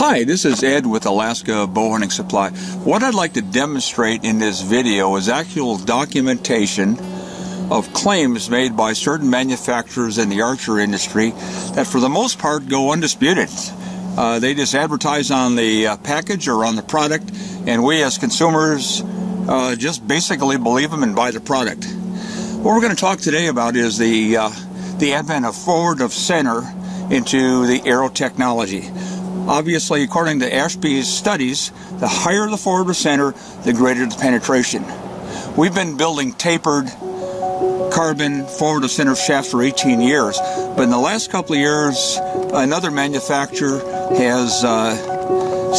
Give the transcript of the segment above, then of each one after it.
Hi, this is Ed with Alaska Bowhunting Supply. What I'd like to demonstrate in this video is actual documentation of claims made by certain manufacturers in the archery industry that for the most part go undisputed. They just advertise on the package or on the product, and we as consumers just basically believe them and buy the product. What we're going to talk today about is the advent of forward of center into the arrow technology. Obviously, according to Ashby's studies, the higher the forward of center, the greater the penetration. We've been building tapered carbon forward of center shafts for 18 years, but in the last couple of years, another manufacturer has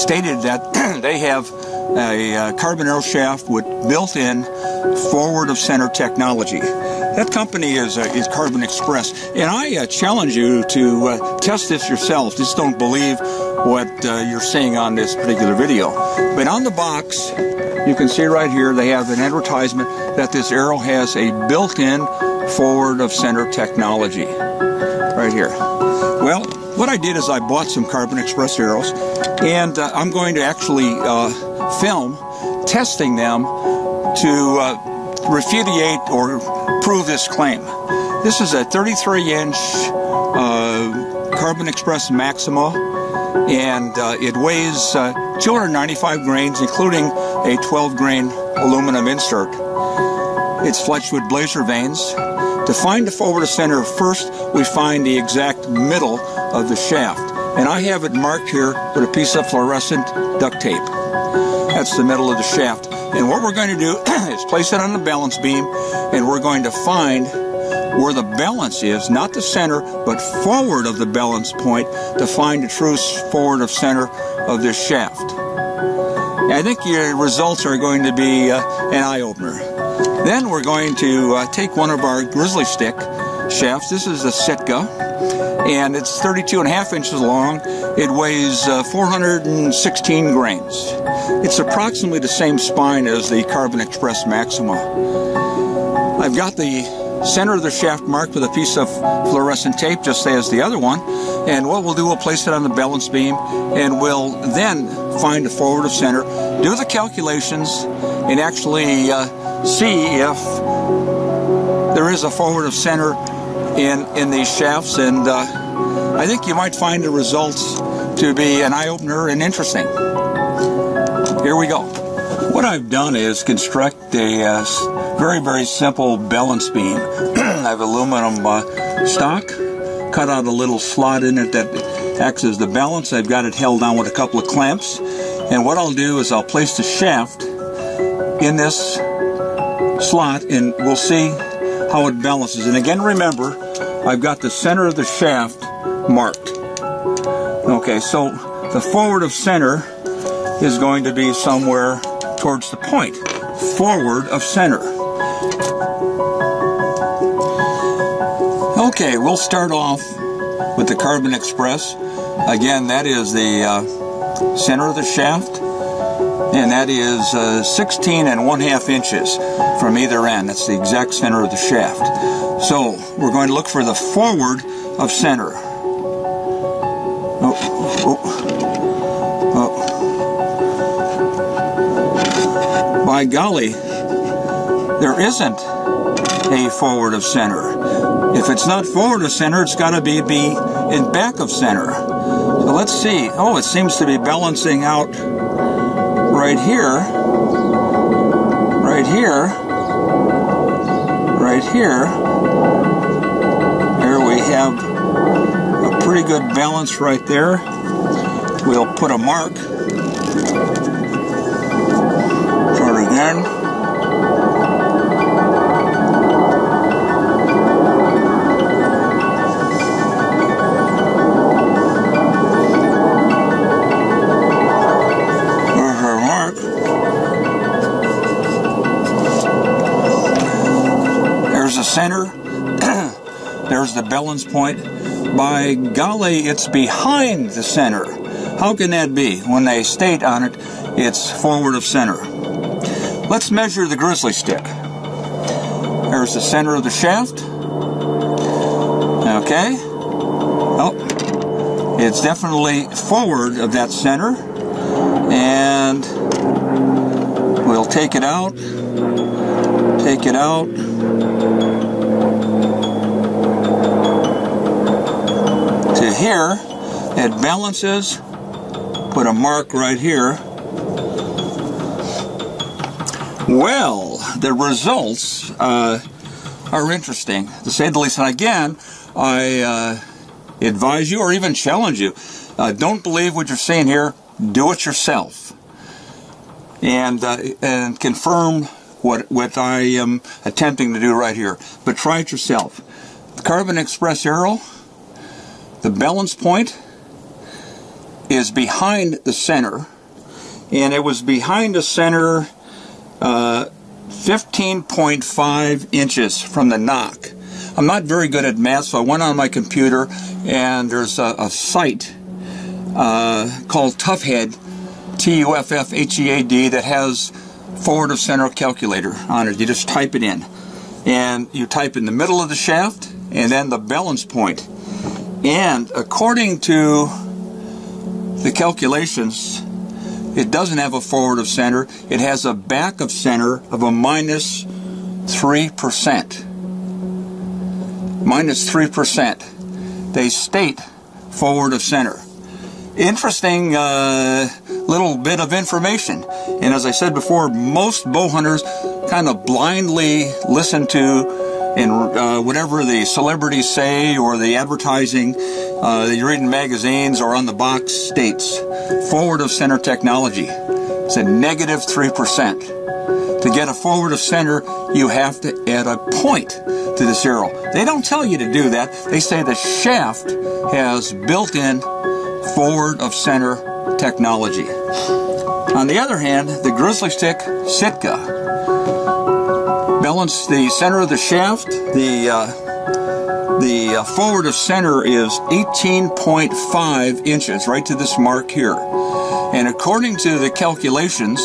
stated that they have a carbon arrow shaft with built-in forward of center technology. That company is Carbon Express, and I challenge you to test this yourself. Just don't believe what you're seeing on this particular video. But on the box, you can see right here, they have an advertisement that this arrow has a built-in forward of center technology. Right here. Well, what I did is I bought some Carbon Express arrows, and I'm going to actually film testing them to repudiate or prove this claim. This is a 33-inch Carbon Express Maxima, and it weighs 295 grains, including a 12-grain aluminum insert. It's fletched with blazer vanes. To find the forward of center, first we find the exact middle of the shaft, and I have it marked here with a piece of fluorescent duct tape. That's the middle of the shaft. And what we're going to do is place it on the balance beam, and we're going to find where the balance is, not the center, but forward of the balance point, to find the true forward of center of this shaft. And I think your results are going to be an eye-opener. Then we're going to take one of our grizzly stick shafts. This is a Sitka, and it's 32.5 inches long. It weighs 416 grains. It's approximately the same spine as the Carbon Express Maxima. I've got the center of the shaft marked with a piece of fluorescent tape, just as the other one. And what we'll do, we'll place it on the balance beam, and we'll then find the forward of center, do the calculations, and actually see if there is a forward of center in these shafts. And I think you might find the results to be an eye-opener and interesting. Here we go. What I've done is construct a very, very simple balance beam. I have aluminum stock, cut out a little slot in it that acts as the balance. I've got it held down with a couple of clamps. And what I'll do is I'll place the shaft in this slot, and we'll see how it balances. And again, remember, I've got the center of the shaft marked. Okay, so the forward of center is going to be somewhere towards the point. Forward of center. Okay, we'll start off with the Carbon Express. Again, that is the center of the shaft, and that is 16.5 inches from either end. That's the exact center of the shaft. So we're going to look for the forward of center. By golly, there isn't a forward of center. If it's not forward of center, it's got to be in back of center. So let's see. Oh, it seems to be balancing out right here, right here, right here. Here we have a pretty good balance right there. We'll put a mark. Start again. Center, there's the balance point. By golly, it's behind the center. How can that be? When they state on it, it's forward of center. Let's measure the grizzly stick. There's the center of the shaft. Okay. Oh, It's definitely forward of that center, and we'll take it out, to here. It balances, put a mark right here. Well, the results are interesting, to say the least. And again, I advise you, or even challenge you, don't believe what you're seeing here. Do it yourself, and confirm what I am attempting to do right here. But try it yourself. The Carbon Express arrow, the balance point is behind the center, and it was behind the center 15.5 inches from the knock. I'm not very good at math, so I went on my computer, and there's a site called Toughhead, Tuffhead, that has forward of center calculator on it. You just type it in, and you type in the middle of the shaft and then the balance point. And according to the calculations, it doesn't have a forward of center. It has a back of center of a -3%. -3%. They state forward of center. Interesting little bit of information. And as I said before, most bow hunters kind of blindly listen to whatever the celebrities say, or the advertising that you read in magazines or on the box states forward of center technology. It's a -3%. To get a forward of center, you have to add a point to this arrow. They don't tell you to do that. They say the shaft has built-in forward of center technology. On the other hand, the Grizzly Stick Sitka balance the center of the shaft. The forward of center is 18.5 inches, right to this mark here. And according to the calculations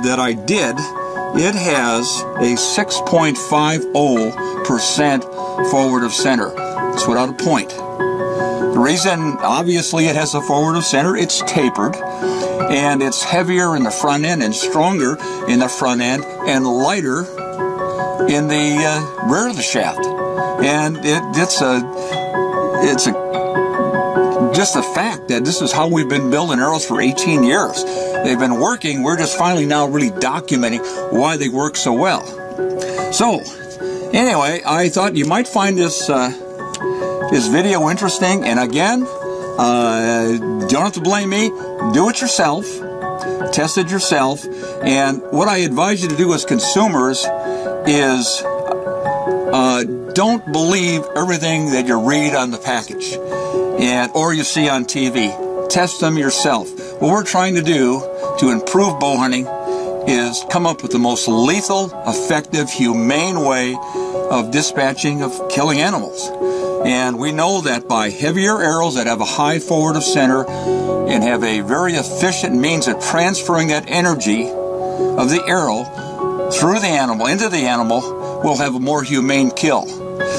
that I did, it has a 6.50% forward of center. It's without a point. The reason, obviously, it has a forward of center, it's tapered, and it's heavier in the front end and stronger in the front end and lighter in the rear of the shaft. And it's just a fact that this is how we've been building arrows for 18 years. They've been working. We're just finally now really documenting why they work so well. So, anyway, I thought you might find this video interesting. And again, don't have to blame me. Do it yourself. Test it yourself. And what I advise you to do as consumers is don't believe everything that you read on the package or you see on TV. Test them yourself. What we're trying to do to improve bow hunting is come up with the most lethal, effective, humane way of dispatching, of killing animals. And we know that by heavier arrows that have a high forward of center and have a very efficient means of transferring that energy of the arrow through the animal, into the animal, we'll have a more humane kill.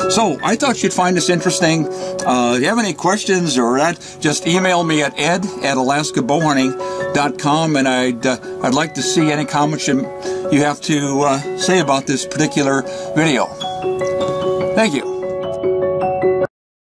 So I thought you'd find this interesting. If you have any questions or that, just email me at ed@alaskabowhunting.com, and I'd like to see any comments you have to say about this particular video. Thank you.